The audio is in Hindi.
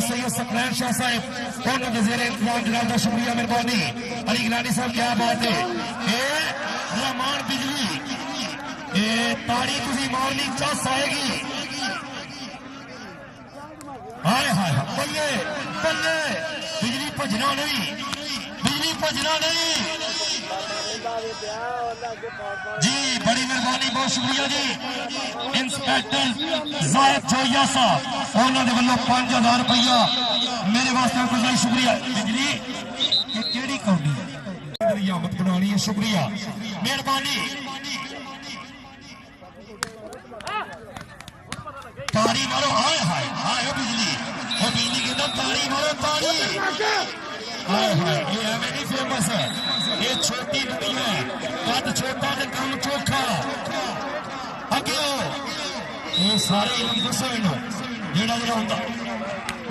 सैयद सकलैन शाह साहब उन्होंने जेरे इंतजाम जनाब का शुक्रिया मेहरबानी। अली गिलानी साहब क्या बात है, रहमान बिजली ताड़ी तुझी मारनी चस आएगी। हाय हाय बल्ले बल्ले, बिजली भजना नहीं, बिजली भजना नहीं जी। बड़ी मेहरबानी, बहुत शुक्रिया जी। इंस्पेक्टर जायद जोया साहब उन्होंने वालों 5000 रुपया मेरे वास्ते कुछ नहीं। शुक्रिया बिजली केड़ी कौड़ी आमद बनानी है, शुक्रिया मेहरबानी। तारी मारो, हाय हाय हाय बिजली, वो बिजली कहता तारी मारो तारी। हाय हाय ये एवं नहीं फेमस है, ये छोटी दुनिया कद छोटा ते काम चोखा। अगे ये सारे इलम दसो इन्हों जेड़ा जेड़ा होंदा